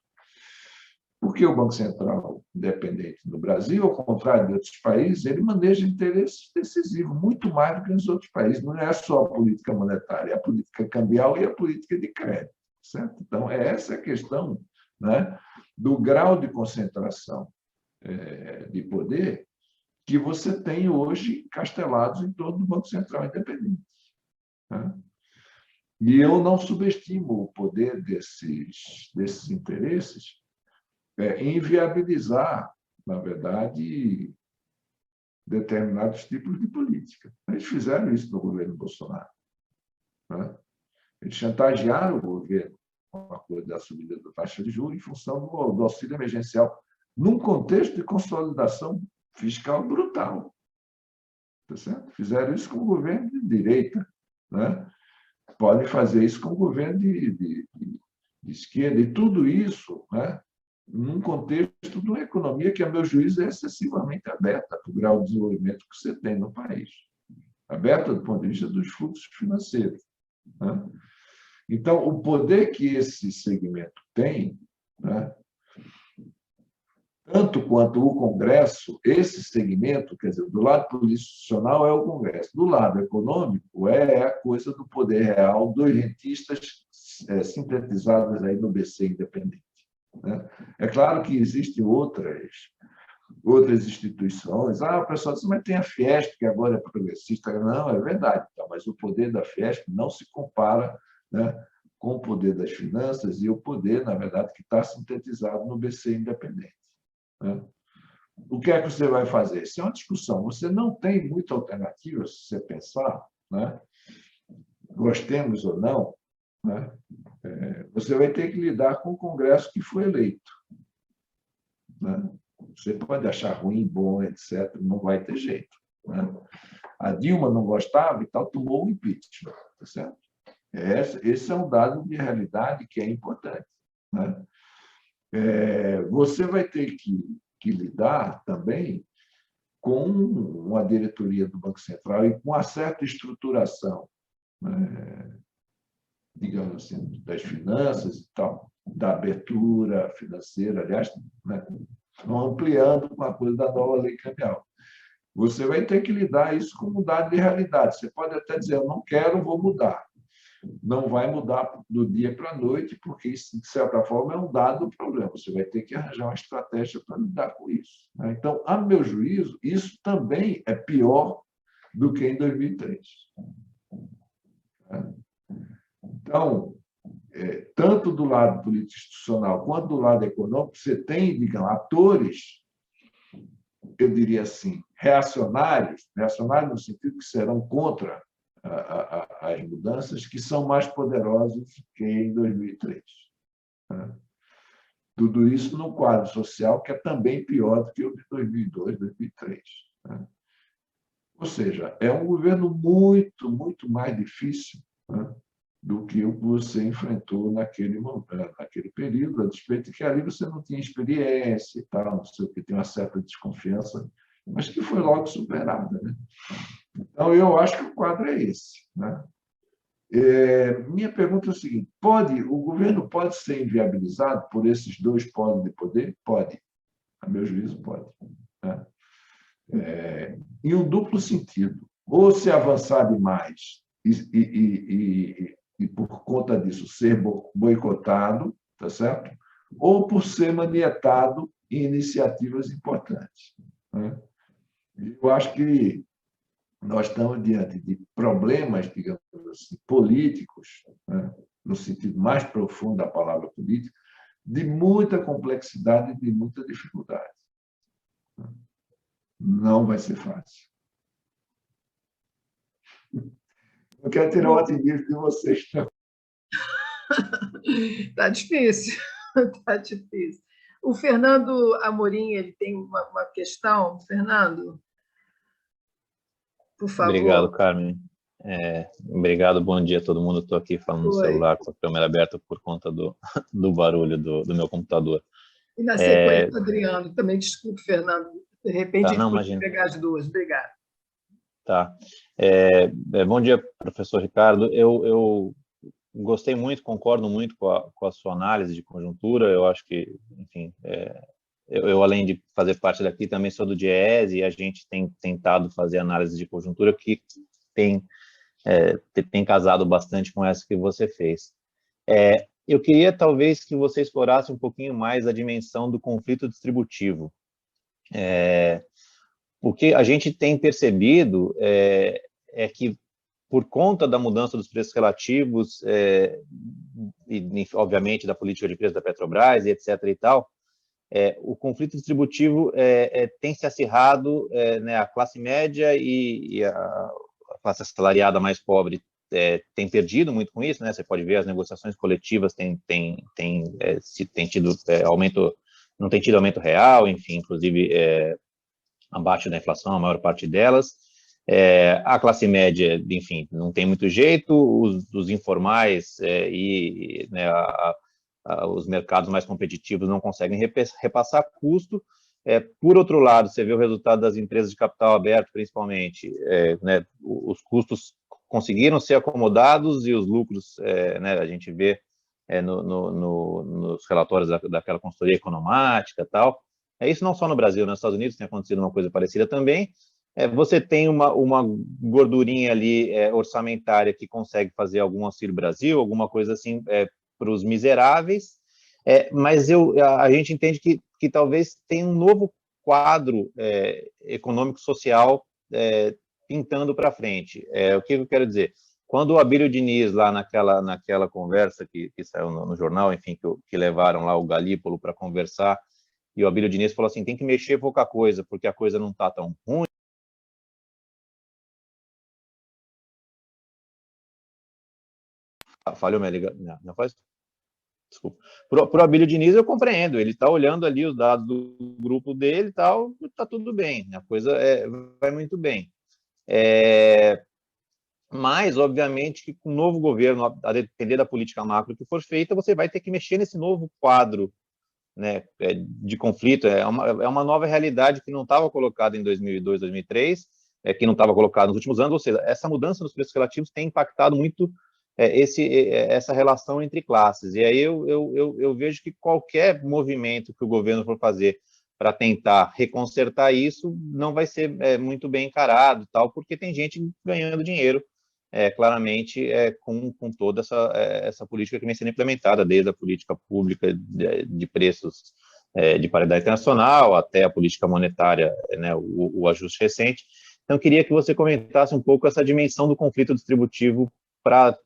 Porque o Banco Central independente no Brasil, ao contrário de outros países, ele maneja interesses decisivos, muito mais do que nos outros países. Não é só a política monetária, é a política cambial e a política de crédito, certo? Então, essa a questão, né, do grau de concentração de poder que você tem hoje encastelados em torno do Banco Central independente, né? E eu não subestimo o poder desses interesses em viabilizar, na verdade, determinados tipos de política. Eles fizeram isso no governo Bolsonaro, né? Eles chantagearam o governo com a coisa da subida da taxa de juros em função do auxílio emergencial, num contexto de consolidação fiscal brutal. Tá certo? Fizeram isso com o governo de direita, né? Podem fazer isso com o governo de esquerda, e tudo isso, né, num contexto de uma economia que, a meu juízo, é excessivamente aberta para o grau de desenvolvimento que você tem no país. Aberta do ponto de vista dos fluxos financeiros, né? Então, o poder que esse segmento tem, né, tanto quanto o Congresso, esse segmento, quer dizer, do lado institucional é o Congresso, do lado econômico é a coisa do poder real dos rentistas sintetizados aí no BC independente, né? É claro que existem outras instituições. O pessoal diz, mas tem a Fiesp, que agora é progressista. Não, é verdade, mas o poder da Fiesp não se compara, né, com o poder das finanças e o poder, na verdade, que está sintetizado no BC independente, né? O que é que você vai fazer? Isso é uma discussão. Você não tem muita alternativa, se você pensar, né? Gostemos ou não, né? Você vai ter que lidar com o Congresso que foi eleito, né? Você pode achar ruim, bom, etc., não vai ter jeito, né? A Dilma não gostava e tal, tomou o impeachment, tá certo? Esse é um dado de realidade que é importante, né? Você vai ter que lidar também com uma diretoria do Banco Central e com uma certa estruturação, né, digamos assim, das finanças e tal, da abertura financeira, aliás, né, ampliando com a coisa da nova lei cambial. Você vai ter que lidar isso com um dado de realidade. Você pode até dizer, eu não quero, vou mudar. Não vai mudar do dia para a noite, porque isso, de certa forma, é um dado problema. Você vai ter que arranjar uma estratégia para lidar com isso, né? Então, a meu juízo, isso também é pior do que em 2003. Então, tanto do lado político institucional quanto do lado econômico, você tem, digamos, atores, eu diria assim, reacionários no sentido que serão contra as mudanças, que são mais poderosos que em 2003. Né? Tudo isso no quadro social, que é também pior do que o de 2002, 2003. Né? Ou seja, é um governo muito, muito mais difícil, né, do que o que você enfrentou naquele período, a despeito de que ali você não tinha experiência e tal, não sei o que, tem uma certa desconfiança, mas que foi logo superada, né? Então, eu acho que o quadro é esse, né? Minha pergunta é o seguinte: o governo pode ser inviabilizado por esses dois polos de poder? Pode, a meu juízo, pode, né? Em um duplo sentido. Ou se avançar demais e por conta disso, ser boicotado, tá certo? Ou por ser manietado em iniciativas importantes, né? Eu acho que nós estamos diante de problemas, digamos assim, políticos, né, no sentido mais profundo da palavra política, de muita complexidade e de muita dificuldade. Não vai ser fácil. Não quero tirar o otimismo de vocês, não. Está difícil, está difícil. O Fernando Amorim, ele tem uma questão. Fernando, por Obrigado, favor. Carmen. Obrigado, bom dia a todo mundo. Estou aqui falando no celular com a câmera aberta por conta do barulho do meu computador. E na sequência, Adriano, também desculpe, Fernando, de repente a gente pode pegar as duas. Obrigada. Tá. Bom dia, professor Ricardo. Eu gostei muito, concordo muito com a sua análise de conjuntura. Eu acho que, enfim, eu além de fazer parte daqui, também sou do DIEESE, e a gente tem tentado fazer análise de conjuntura que tem casado bastante com essa que você fez. Eu queria, talvez, que você explorasse um pouquinho mais a dimensão do conflito distributivo. O que a gente tem percebido é que, por conta da mudança dos preços relativos, e, obviamente, da política de preço da Petrobras, e etc. e tal, o conflito distributivo tem se acirrado, né, a classe média e a classe assalariada mais pobre tem perdido muito com isso, né? Você pode ver as negociações coletivas têm tido aumento, não tem tido aumento real, enfim, inclusive abaixo da inflação, a maior parte delas. A classe média, enfim, não tem muito jeito, os informais né, os mercados mais competitivos não conseguem repassar custo. Por outro lado, você vê o resultado das empresas de capital aberto, principalmente, né, os custos conseguiram ser acomodados e os lucros, né, a gente vê nos relatórios daquela consultoria economática e tal. Isso não só no Brasil, nos Estados Unidos tem acontecido uma coisa parecida também. Você tem uma gordurinha ali orçamentária que consegue fazer algum Auxílio Brasil, alguma coisa assim para os miseráveis, mas a gente entende que talvez tenha um novo quadro econômico-social pintando para frente. O que eu quero dizer? Quando o Abílio Diniz, lá naquela conversa que saiu no jornal, enfim, que levaram lá o Galípolo para conversar, e o Abílio Diniz falou assim, tem que mexer pouca coisa, porque a coisa não está tão ruim. Falhou minha ligação? Não faz? Desculpa. Para o Abílio Diniz, eu compreendo, ele está olhando ali os dados do grupo dele e tal, está tudo bem, a coisa vai muito bem. Mas, obviamente, que com o novo governo, a depender da política macro que for feita, você vai ter que mexer nesse novo quadro, né, de conflito. É uma nova realidade que não estava colocada em 2002, 2003, que não estava colocada nos últimos anos, ou seja, essa mudança nos preços relativos tem impactado muito essa relação entre classes. E aí eu vejo que qualquer movimento que o governo for fazer para tentar reconsertar isso não vai ser muito bem encarado, tal, porque tem gente ganhando dinheiro, claramente, com toda essa política que vem sendo implementada, desde a política pública de preços de paridade internacional até a política monetária, né, o ajuste recente. Então, eu queria que você comentasse um pouco essa dimensão do conflito distributivo para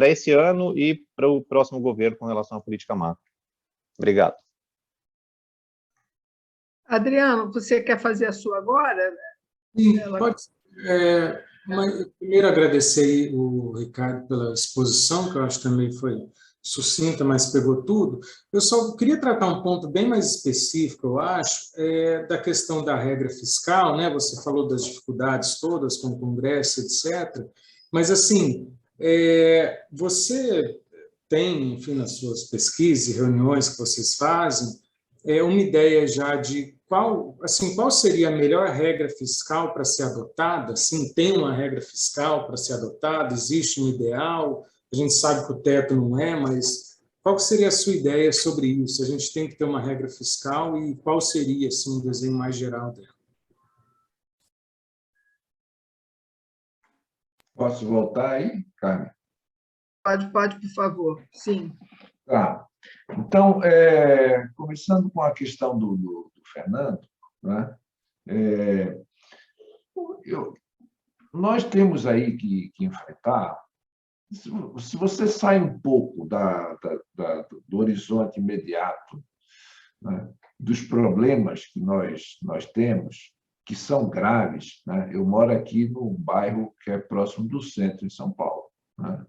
esse ano e para o próximo governo com relação à política macro. Obrigado. Adriano, você quer fazer a sua agora? Sim, pode. Mas, primeiro, agradecer o Ricardo pela exposição, que eu acho que também foi sucinta, mas pegou tudo. Eu só queria tratar um ponto bem mais específico, eu acho, da questão da regra fiscal, né? Você falou das dificuldades todas com o Congresso, etc. Mas, assim, você tem, enfim, nas suas pesquisas e reuniões que vocês fazem, uma ideia já de qual seria a melhor regra fiscal para ser adotada? Assim, tem uma regra fiscal para ser adotada? Existe um ideal? A gente sabe que o teto não mas qual seria a sua ideia sobre isso? A gente tem que ter uma regra fiscal e qual seria, assim, um desenho mais geral dela? Posso voltar aí, Carmen? Pode, por favor. Sim. Tá. Então, começando com a questão do Fernando, né? Nós temos aí que enfrentar se você sai um pouco do horizonte imediato, né, dos problemas que nós temos, que são graves, né? Eu moro aqui num bairro que é próximo do centro, em São Paulo, né?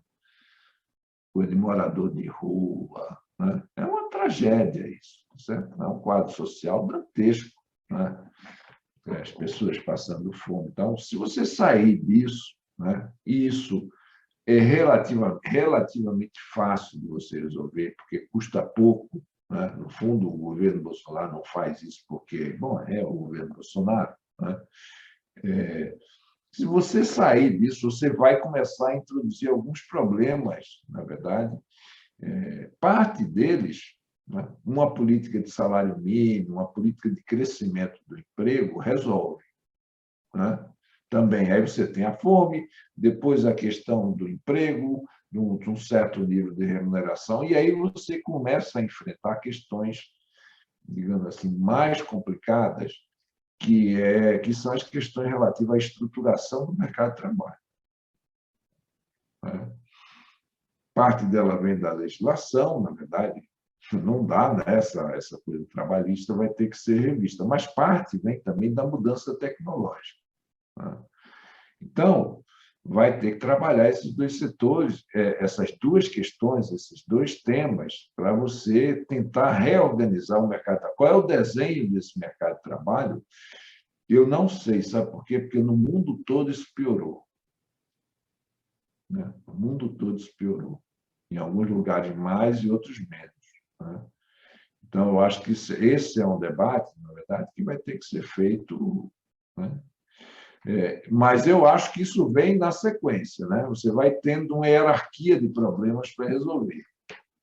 Coisa de morador de rua, né? É uma tragédia isso, certo? É um quadro social dantesco, né? As pessoas passando fome. Então, se você sair disso, né, isso é relativamente fácil de você resolver, porque custa pouco, né? No fundo, o governo Bolsonaro não faz isso porque, bom, é o governo Bolsonaro, né? Se você sair disso, você vai começar a introduzir alguns problemas, na verdade. Parte deles, né, uma política de salário mínimo, uma política de crescimento do emprego resolve, né? Também, aí você tem a fome, depois a questão do emprego, de um certo nível de remuneração, e aí você começa a enfrentar questões, digamos assim, mais complicadas, que são as questões relativas à estruturação do mercado de trabalho, né? Parte dela vem da legislação, na verdade, não dá, né? Essa coisa trabalhista vai ter que ser revista, mas parte vem também da mudança tecnológica, né? Então, vai ter que trabalhar esses dois setores, essas duas questões, esses dois temas, para você tentar reorganizar o mercado de trabalho. Qual é o desenho desse mercado de trabalho? Eu não sei, sabe por quê? Porque no mundo todo isso piorou, né? O mundo todo isso piorou. Em alguns lugares mais e outros menos, né? Então, eu acho que esse é um debate, na verdade, que vai ter que ser feito, né? Mas eu acho que isso vem na sequência, né? Você vai tendo uma hierarquia de problemas para resolver.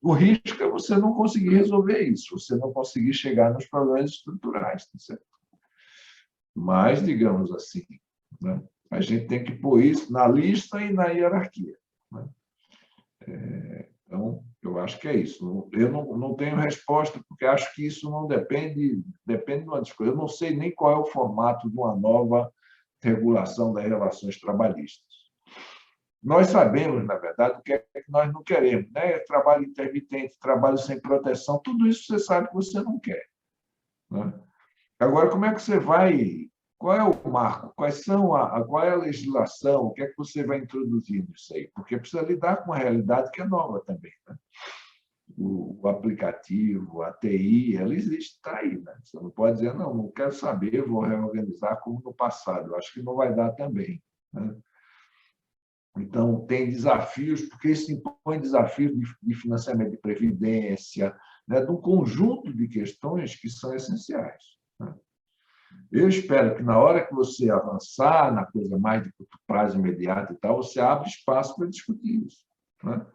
O risco é você não conseguir resolver isso, você não conseguir chegar nos problemas estruturais, tá certo? Mas, digamos assim, né, a gente tem que pôr isso na lista e na hierarquia, né? Então, eu acho que é isso. Eu não tenho resposta, porque acho que isso não depende de uma discussão. Eu não sei nem qual é o formato de uma nova regulação das relações trabalhistas. Nós sabemos, na verdade, o que é que nós não queremos, né? Trabalho intermitente, trabalho sem proteção, tudo isso você sabe que você não quer, né? Agora, como é que você vai... Qual é o marco? Qual é a legislação? O que é que você vai introduzir nisso aí? Porque precisa lidar com uma realidade que é nova também, né? O aplicativo, a TI, ela existe, está aí, né? Você não pode dizer, não quero saber, vou reorganizar como no passado. Eu acho que não vai dar também, né? Então, tem desafios, porque isso impõe desafios de financiamento de previdência, né? De um conjunto de questões que são essenciais, né? Eu espero que, na hora que você avançar na coisa mais de curto prazo imediato e tal, você abra espaço para discutir isso, né?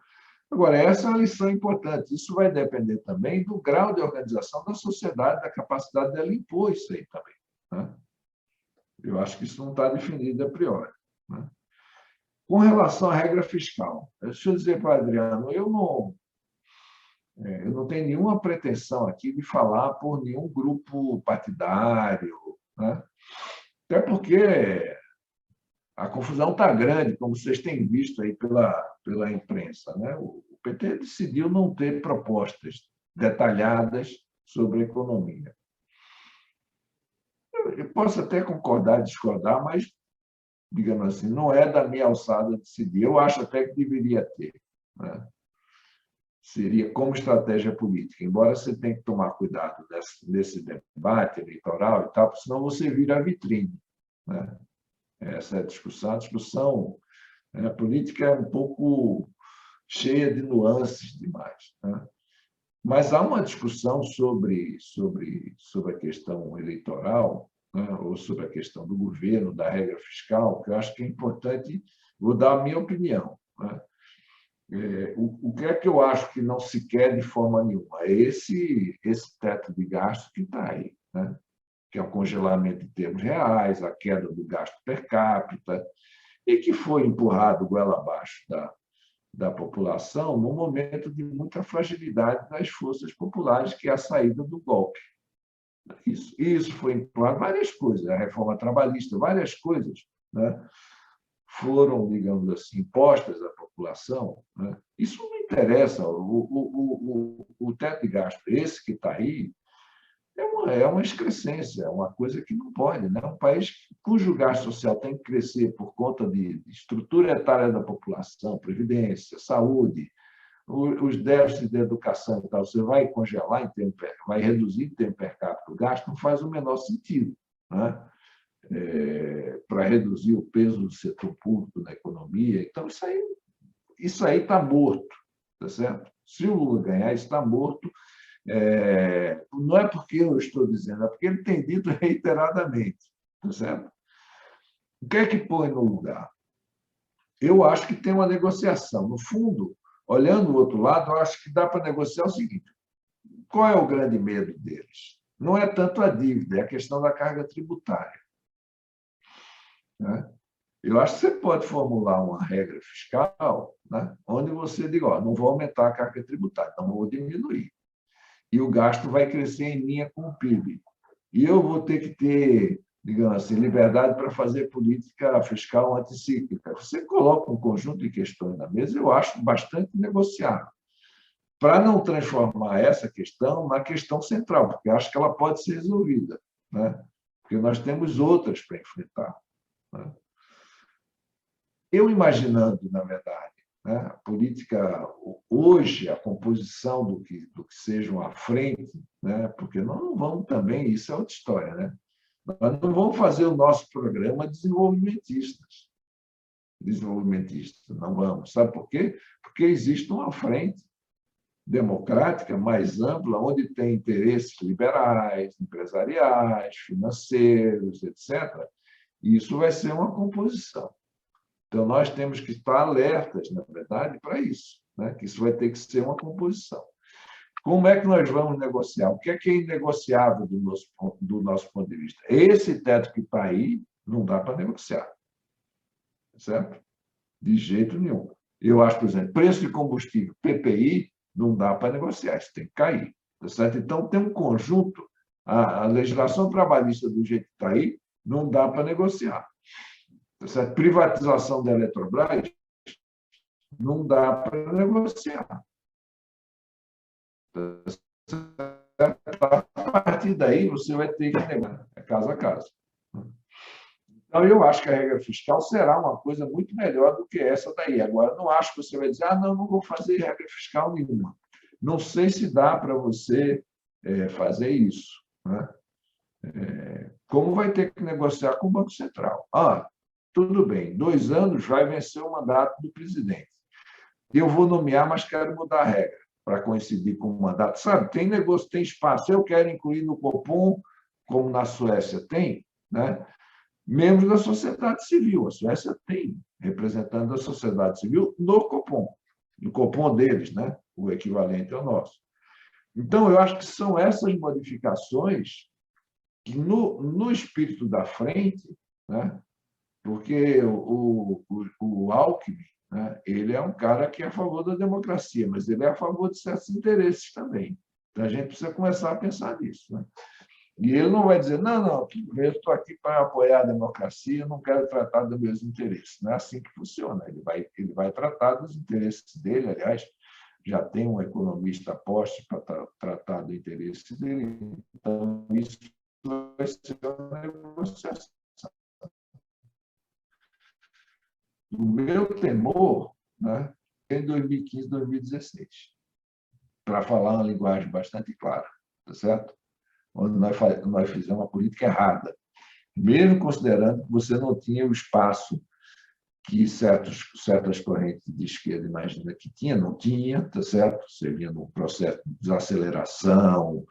Agora, essa é uma lição importante. Isso vai depender também do grau de organização da sociedade, da capacidade dela impor isso aí também, né? Eu acho que isso não está definido a priori, né? Com relação à regra fiscal, deixa eu dizer para o Adriano, eu não tenho nenhuma pretensão aqui de falar por nenhum grupo partidário, né? Até porque a confusão está grande, como vocês têm visto aí pela imprensa, né? O PT decidiu não ter propostas detalhadas sobre a economia. Eu posso até concordar, discordar, mas, digamos assim, não é da minha alçada decidir. Eu acho até que deveria ter, né? Seria como estratégia política, embora você tenha que tomar cuidado nesse debate eleitoral e tal, senão você vira a vitrine, né? Essa é a discussão, né? A política é um pouco cheia de nuances demais, né? Mas há uma discussão sobre a questão eleitoral, né? Ou sobre a questão do governo, da regra fiscal, que eu acho que é importante, vou dar a minha opinião, né? O que é que eu acho que não se quer de forma nenhuma? É esse teto de gasto que está aí, né? Que é o congelamento em termos reais, a queda do gasto per capita, e que foi empurrado goela abaixo da população num momento de muita fragilidade das forças populares, que é a saída do golpe. Isso foi empurrado, várias coisas, a reforma trabalhista, várias coisas, né? foram, digamos assim, impostas à população, né? Isso não interessa. O teto de gasto, esse que está aí, é uma excrescência, é uma coisa que não pode. Né? Um país cujo gasto social tem que crescer por conta de estrutura etária da população, previdência, saúde, os déficits de educação e tal, você vai congelar, vai reduzir em termos per capita o gasto, não faz o menor sentido. Né? Para reduzir o peso do setor público na economia. Então, isso aí está morto, tá certo? Se o Lula ganhar, está morto. Não é porque eu estou dizendo, é porque ele tem dito reiteradamente, tá certo? O que é que põe no lugar? Eu acho que tem uma negociação. No fundo, olhando do outro lado, eu acho que dá para negociar o seguinte: qual é o grande medo deles? Não é tanto a dívida, é a questão da carga tributária. Né? Eu acho que você pode formular uma regra fiscal, né, onde você diga, não vou aumentar a carga tributária, não vou diminuir. E o gasto vai crescer em linha com o PIB. E eu vou ter que ter, digamos assim, liberdade para fazer política fiscal anticíclica. Você coloca um conjunto de questões na mesa, eu acho bastante negociável, para não transformar essa questão na questão central, porque acho que ela pode ser resolvida, né? Porque nós temos outras para enfrentar. Né? Eu imaginando, na verdade, né, a política hoje, a composição do que seja uma frente, né, porque nós não vamos também, isso é outra história, né? Nós não vamos fazer o nosso programa desenvolvimentistas, não vamos. Sabe por quê? Porque existe uma frente democrática mais ampla, onde tem interesses liberais, empresariais, financeiros, etc. E isso vai ser uma composição. Então, nós temos que estar alertas, na verdade, para isso, né? Que isso vai ter que ser uma composição. Como é que nós vamos negociar? O que é inegociável do nosso ponto de vista? Esse teto que está aí, não dá para negociar. Certo? De jeito nenhum. Eu acho, por exemplo, preço de combustível, PPI, não dá para negociar, isso tem que cair. Certo? Então, tem um conjunto, a legislação trabalhista do jeito que está aí, não dá para negociar. Essa privatização da Eletrobras não dá para negociar. A partir daí, você vai ter que negar, casa a casa. Então, eu acho que a regra fiscal será uma coisa muito melhor do que essa daí. Agora, não acho que você vai dizer, não vou fazer regra fiscal nenhuma. Não sei se dá para você fazer isso. Né? Como vai ter que negociar com o Banco Central? Tudo bem, 2 anos vai vencer o mandato do presidente. Eu vou nomear, mas quero mudar a regra para coincidir com o mandato. Sabe, tem negócio, tem espaço. Eu quero incluir no Copom, como na Suécia tem, né, membros da sociedade civil. A Suécia tem representante da sociedade civil no Copom deles, né, o equivalente ao nosso. Então, eu acho que são essas modificações que, no espírito da frente, né, porque o Alckmin, né, ele é um cara que é a favor da democracia, mas ele é a favor de certos interesses também. Então, a gente precisa começar a pensar nisso. Né? E ele não vai dizer, não, eu estou aqui para apoiar a democracia, não quero tratar dos meus interesses. Não é assim que funciona. Ele vai tratar dos interesses dele, aliás, já tem um economista posto para tratar do interesse dele, então isso vai ser uma negociação. O meu temor, né, é em 2015, 2016, para falar uma linguagem bastante clara, tá certo? Onde nós fizemos uma política errada, mesmo considerando que você não tinha o espaço que certas correntes de esquerda imagina que tinha, não tinha, tá certo? Você vinha num processo de desaceleração,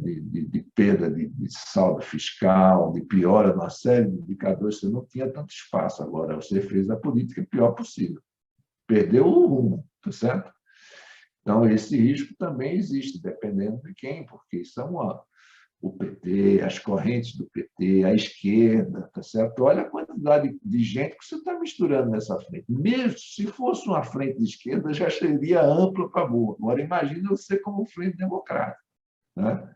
de perda de saldo fiscal, de piora de uma série de indicadores, você não tinha tanto espaço. Agora, você fez a política pior possível. Perdeu o rumo, tá certo? Então, esse risco também existe, dependendo de quem, porque são o PT, as correntes do PT, a esquerda, tá certo? Olha a quantidade de gente que você está misturando nessa frente. Mesmo se fosse uma frente de esquerda, já seria ampla para boa. Agora, imagina você como frente democrática. Né?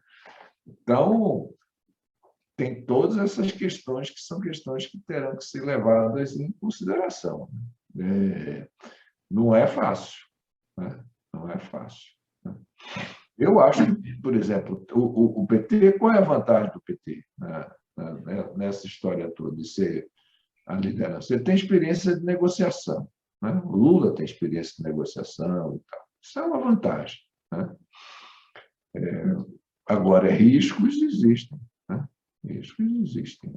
Então, tem todas essas questões que são questões que terão que ser levadas em consideração. Não é fácil, né? Não é fácil. Eu acho que, por exemplo, o PT, qual é a vantagem do PT, né, nessa história toda de ser a liderança? Ele tem experiência de negociação, né? O Lula tem experiência de negociação e tal. Isso é uma vantagem, né? Agora, riscos existem, né? Riscos existem.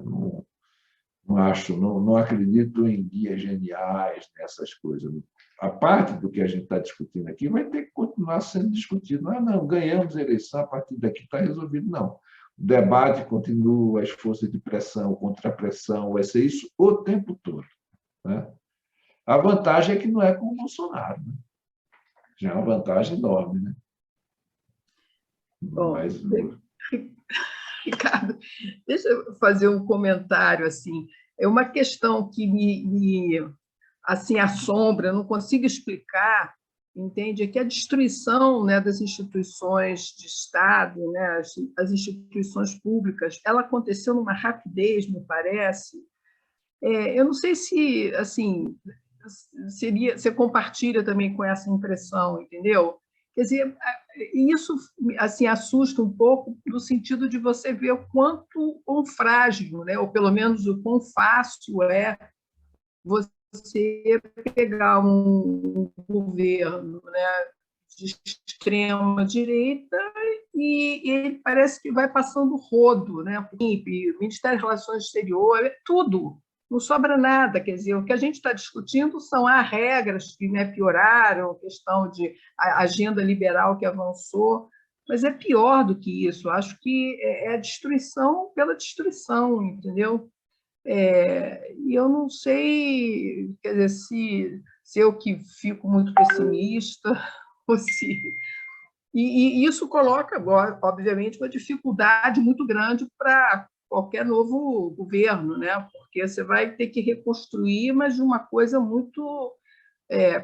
Eu não acredito em guias geniais nessas coisas. A parte do que a gente está discutindo aqui vai ter que continuar sendo discutido. Não, ganhamos a eleição, a partir daqui está resolvido. Não. O debate continua, as forças de pressão, contrapressão, vai ser isso o tempo todo, né? A vantagem é que não é com o Bolsonaro, né? Já é uma vantagem enorme, né? Bom, mas... Ricardo, deixa eu fazer um comentário assim. É uma questão que me assim assombra, não consigo explicar, entende? É que a destruição, né, das instituições de Estado, né, as instituições públicas, ela aconteceu numa rapidez, me parece. Eu não sei se assim você compartilha também com essa impressão, entendeu? Quer dizer, isso assim assusta um pouco no sentido de você ver o quão frágil, né, ou pelo menos o quão fácil é você pegar um governo, né, de extrema direita e ele parece que vai passando rodo, né? O Ministério das Relações Exteriores, tudo, não sobra nada. Quer dizer, o que a gente está discutindo são regras que, né, pioraram, a questão de a agenda liberal que avançou, mas é pior do que isso. Acho que é a destruição pela destruição, entendeu? E eu não sei, quer dizer, se eu que fico muito pessimista, ou se... E isso coloca, obviamente, uma dificuldade muito grande para qualquer novo governo, né? Porque você vai ter que reconstruir, mas de uma coisa muito...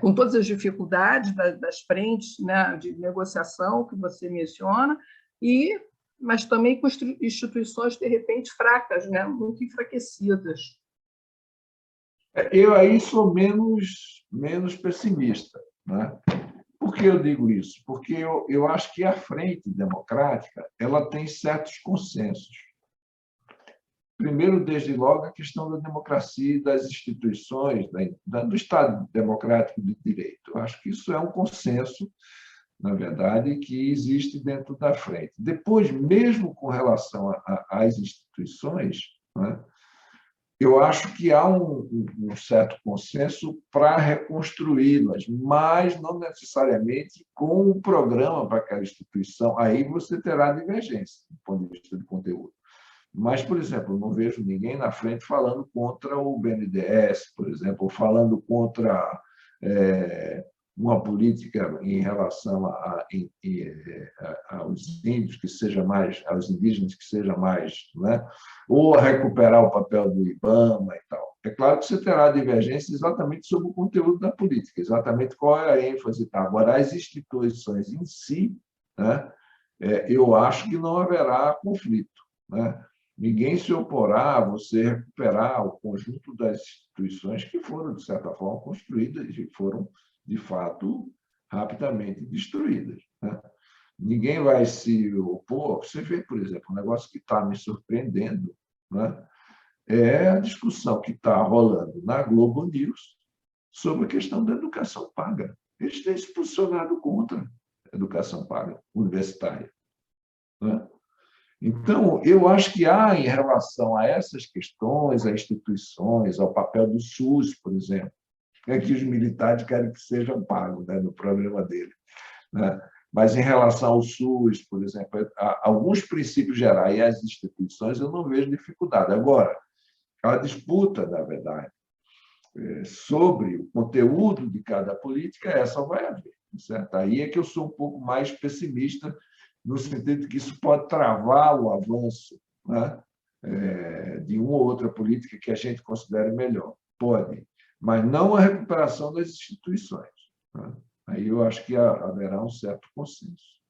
com todas as dificuldades das frentes, né, de negociação que você menciona, mas também com instituições, de repente, fracas, né? Muito enfraquecidas. Eu aí sou menos pessimista, né? Por que eu digo isso? Porque eu acho que a frente democrática ela tem certos consensos. Primeiro, desde logo, a questão da democracia e das instituições, do Estado democrático de direito. Eu acho que isso é um consenso, na verdade, que existe dentro da frente. Depois, mesmo com relação às instituições, né, eu acho que há um certo consenso para reconstruí-las, mas não necessariamente com um programa para aquela instituição. Aí você terá divergência do ponto de vista do conteúdo. Mas, por exemplo, não vejo ninguém na frente falando contra o BNDES, por exemplo, ou falando contra uma política em relação aos índios que seja mais, aos indígenas que seja mais, né? Ou a recuperar o papel do IBAMA e tal. É claro que você terá divergência exatamente sobre o conteúdo da política, exatamente qual é a ênfase. Tá? Agora, as instituições em si, né? Eu acho que não haverá conflito, né? Ninguém se oporá a você recuperar o conjunto das instituições que foram, de certa forma, construídas e foram, de fato, rapidamente destruídas, né? Ninguém vai se opor. Você vê, por exemplo, um negócio que está me surpreendendo, né? É a discussão que está rolando na Globo News sobre a questão da educação paga. Eles têm se posicionado contra a educação paga universitária, né? Então, eu acho que há, em relação a essas questões, a instituições, ao papel do SUS, por exemplo, que os militares querem que sejam pagos, né, no programa dele, né? Mas, em relação ao SUS, por exemplo, alguns princípios gerais e as instituições, eu não vejo dificuldade. Agora, a disputa, na verdade, sobre o conteúdo de cada política, essa vai haver, certo? Aí é que eu sou um pouco mais pessimista, no sentido de que isso pode travar o avanço, né, de uma ou outra política que a gente considere melhor. Pode, mas não a recuperação das instituições, né? Aí eu acho que haverá um certo consenso.